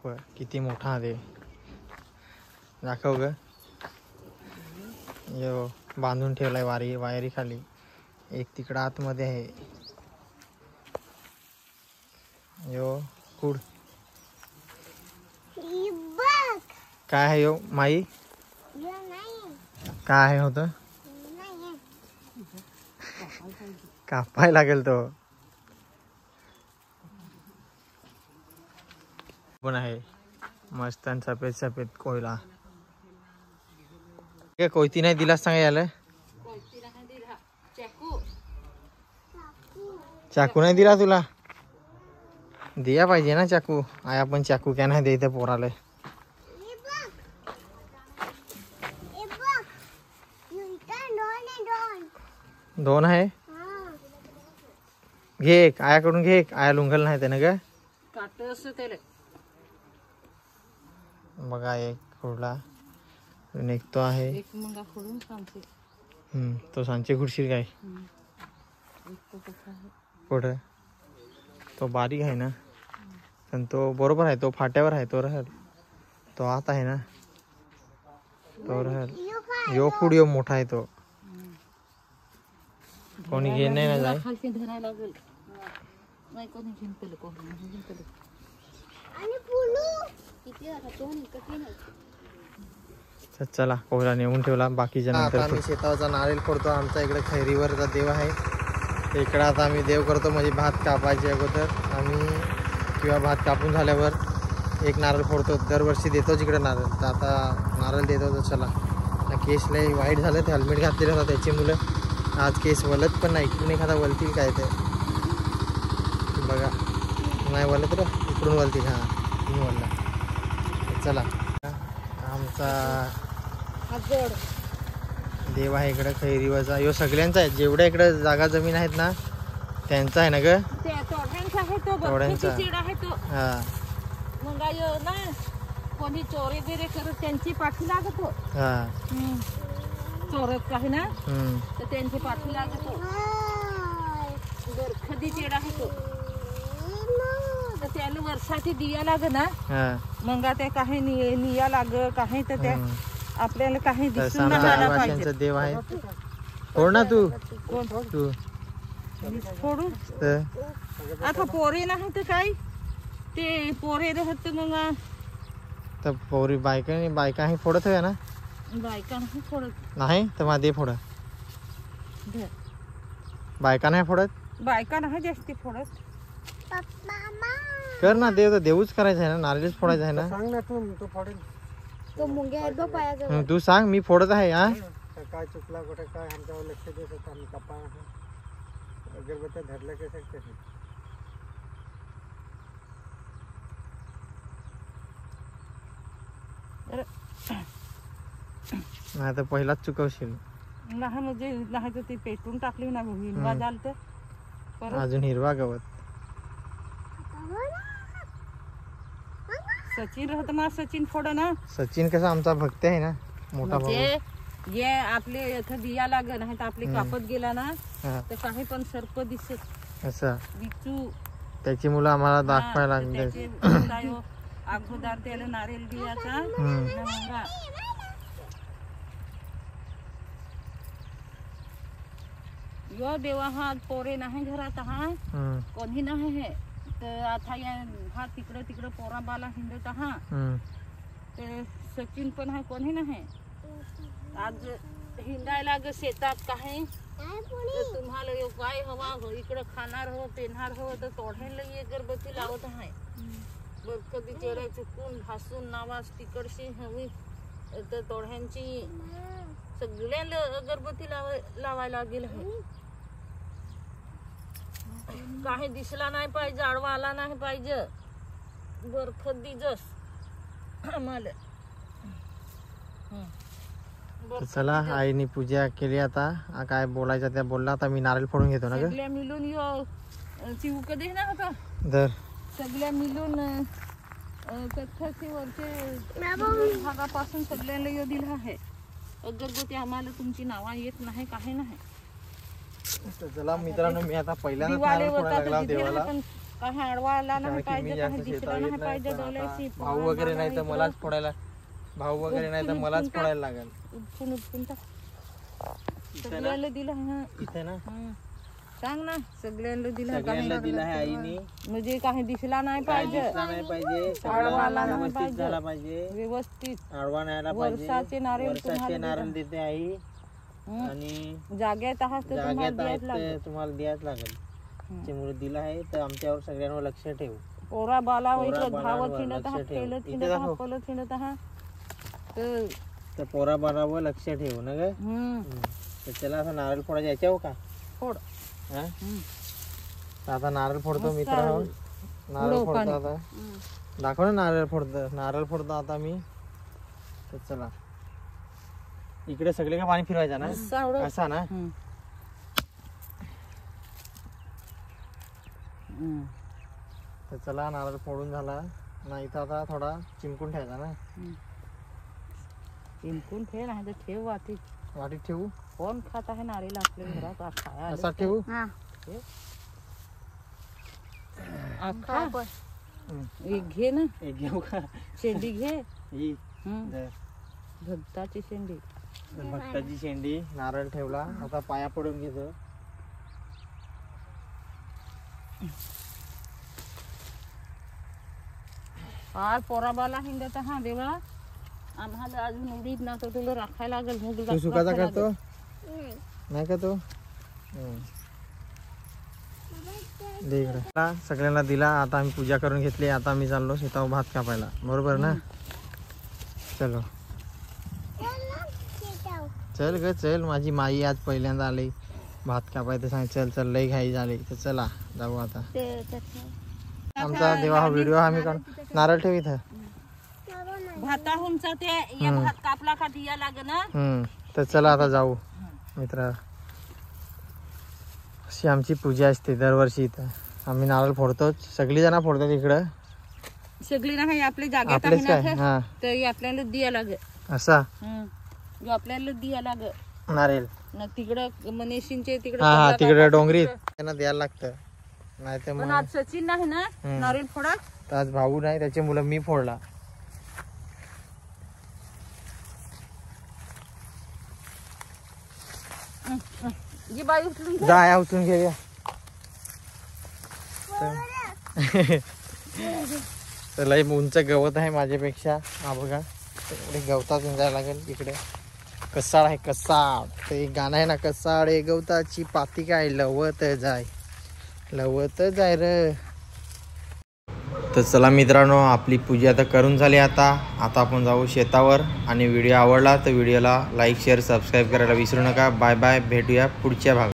दाखव किती मोठा आहे दाखव ग यो बांधून ठेवलाय वायरी खाली एक तिकडं आतमध्ये आहे यो कुड काय आहे यो माई काय आहे होतं कापाय लागेल तो पण आहे मस्त आणि सफेद सफेद कोयला कोयती नाही दिला सांगा याला चाकू नाही दिला तुला दिया पाहिजे ना चाकू आय आपण चाकू काय नाही देत पोराला दोन आहे घे एक आयाकडून घे एक आया लुंगल नाही त्यानं ग बघा एक फोडला निघतो आहे तो सांचे खुर्शी काय कुठं तो बारीक आहे ना पण तो बरोबर आहे तो फाट्यावर आहे तो राहल तो आत आहे ना तो राहल यो फूड यो मोठा आहे तो कोणी घेणे नाही जाय चला कोयला नेऊन ठेवला बाकीच्या नंतर आम्ही शेतावरचा नारळ फोडतो आमचा इकडे खैरीवरचा देव आहे इकडे आता आम्ही देव करतो म्हणजे भात कापायचे अगोदर आम्ही किंवा भात कापून झाल्यावर एक नारळ फोडतो दरवर्षी देतोच इकडे नारळ तर आता नारळ देतो तर चला केस लय वाईट झालं ते हेल्मेट घातलेलं होतं त्याची मुलं आज केस वलत पण नाही इकडून एखादा वलतील काय ते बघा नाही वलत रे इकडून वलतील हा वलला चला आमचा देव आहे इकडे खैरीवरचा यो सगळ्यांचा आहे जेवढ्या इकडे जागा जमीन आहेत ना त्यांचा आहे ना ग हा कोणी चोरी बिरे करत त्यांची पाठी लागतो हा चोरत काही ना तर त्यांची पाठी लागतो कधी चेडा आहे तो तर त्याला वर्षाची दिया लाग ना मग ते काही निया लाग काही तर त्या आपल्याला काही दिसून नाही पाहिजे देव आहे फोड ना तू तू फोडू आता पोरे नाही तर काय ते पोरे राहत मग तर पोरी बायका ही फोडत आहे ना बायका नाही फोडत नाही तर मग दे फोड बायका नाही फोडत बायका नाही जास्ती फोडत कर ना देव तर देऊच करायचं आहे ना नारळच फोडायचं आहे ना सांग ना तू फोडेल तो मुंग्या दो पायाजवळ तू सांग मी फोडत आहे हा काय चुकला कुठे काय आमच्यावर लक्ष देत होता आम्ही कपा अगरबत्त्या धरल्या कशा नाही तर पहिलाच चुकवशील नाही म्हणजे नाही तर ती पेटून टाकली ना हिरवा झाल तर अजून हिरवा गवत सचिन राहत ना सचिन फोड ना सचिन कसा आमचा भक्त आहे ना मोठा भाऊ जे आपले इथं दिया लाग नाही तर आपली कापत गेला ना तर काही पण सर्प दिसत असं बिचू त्याची मुलं आम्हाला दाखवायला लागले अगोदर त्याला नारळ दियाचा यो देवा हा पोरे नाही घरात हा कोणी नाही हे तर आता या हा तिकडं पोरा बाला हिंडत हा ते सचिन पण आहे कोणी नाही आज हिंडायला ग शेतात काही तुम्हाला काय हवा हो इकडं खाणार हो पेणार हो तर तोडायला अगरबत्ती लावत आहे बर कधी चेहरा चुकून भासून नावास तिकडशी हवी तर तोड्यांची सगळ्यांना अगरबत्ती लावायला लागेल आहे काही दिसला नाही पाहिजे आडवा आला नाही पाहिजे बर कधी जस आम्हाला चला आईने पूजा केली आता काय बोलायचं त्या बोलला आता मी नारळ फोडून घेतो ना ग सगळ्या मिळून यो चिव कधी ना होता दर सगळ्या मिळून कथ्याचे वरचे भागापासून सगळ्यांना यो दिला आहे अगरबत्ती आम्हाला तुमची नावा येत नाही काही नाही चला मित्रांनो मी आता पहिल्यांदा नारळ फोडायला लागला देवाला काही आडवायला कारण नाही की मी पाहिजे, जास्त काही शेतावर दिसलं येत नाही नाही, पाहिजे. पण आता डोळ्याशी भाऊ वगैरे नाही तर मलाच फोडायला, भाऊ वगैरे नाही तर मलाच फोडायला लागेल. उपटून टाक. सगळ्याला दिलं हं. इथे ना हं. सांग ना सगळ्याला दिलं सगळ्यांना दिला आहे आईने. म्हणजे काही दिसला नाही काय पाहिजे, दिसला नाही पाहिजे, आडवा सगळं आला नाही व्यवस्थित पाहिजे. झाला पाहिजे, व्यवस्थित आडवा नाही आला पाहिजे. वर्षाचे नारळ वर्षाचे तुम्हाला नारळ दिलं. देते आई. हं. आणि जागेत आहात तर तुम्हाला जागेत आहेत द्यायच लागेल. ते तुम्हाला द्यायच लागेल. त्यामुळे दिला आहे तर आमच्यावर सगळ्यांवर लक्ष ठेव. पोरा बाला पोरा इकडं बालांवर धावत हिंडत लक्ष आहात, ठेव. खेळत इथे हिंडत दाखव. आहात, पळत हिंडत आहात. तर तर पोरा बारावर लक्ष ठेव ना ग. तर त्याला असं नारळ फोडायचं याच्यावर का फोड. हा? हं. तर आता नारळ फोडतो मस्त मित्रांनो, नारळ उडव फोडतो पाणी. आता. हं. दाखव ना नारळ फोडतो आता मी. तर चला इकडे सगळे का पाणी फिरवायचं ना, असा उडव. असा ना. हं. हं. तर चला नारळ फोडून झाला नाही तर आता थोडा चिमकून ठेवायचा ना. चिमकून ठेव नाही तर ठेव वाटी. वाटीत ठेवू, कोण खात आहे नारळ आपल्या घरात? खाया आले असा ठेवू. आखा. हं. एक घे ना, एक घेऊ का शेंडी घे. ही हं. धर. भक्ताची शेंडी. तर भक्ताची शेंडी. नारळ ठेवला आता पाया पडून घेतो. फार पोराबाला हिंडत हा देवा. आम्हाला अजून उडीत ना तर तुला राखायला लागेल. मुग तू सुकाचा राखायला करतो लागेल. नाही का तो. दे इकडे. सगळ्यांना दिला. आता आम्ही पूजा करून घेतली. आता आम्ही चाललो शेतावर भात कापायला, बरोबर ना. चलो चल ग चल, माझी माई आज पहिल्यांदा आली भात कापाय तर सांग चल चल, लई घाई झाली. तर चला जाऊ आता. आमचा देवा हा व्हिडिओ आम्ही नारळ ठेव इथं. भाताहूनचा ते या भात कापला का दिया लागे ना. तर चला आता जाऊ मित्र. अशी आमची पूजा असते दरवर्षी. इथं आम्ही नारळ फोडतोच, सगळी जण फोडतात इकडं. सगळी नाही आपल्या जागेत आपलेच काय. आहे ना हा तर आपल्याला दिया लागे. असा जो आपल्याला दिया लागे नारळ. ना तिकडं मनीषींचे तिकडं. हा तिकडे डोंगरीत त्यांना द्यायला लागतं. नाही तर पण मग आज सचिन नाही ना नारळ फोडा. तर आज भाऊ नाही, त्याचे मुलं मी फोडला. जी बाई उचलून घे. जा या उचलून घेऊया. तर लई उंच गवत आहे माझ्यापेक्षा. हा बघा इकडे गवतात जायला लागेल. इकडे कसाळ आहे, कसाळ. तर एक गाणं आहे ना, कसाळ आहे गवताची पाती काय लवत जाय, लवत जाय र. तर चला मित्रांनो, आपली पूजा आता करून झाली. आता आपण जाऊ शेतावर. आणि व्हिडिओ आवडला तर व्हिडिओला लाईक शेअर सबस्क्राईब करायला विसरू नका. बाय बाय, भेटूया पुढच्या भागात.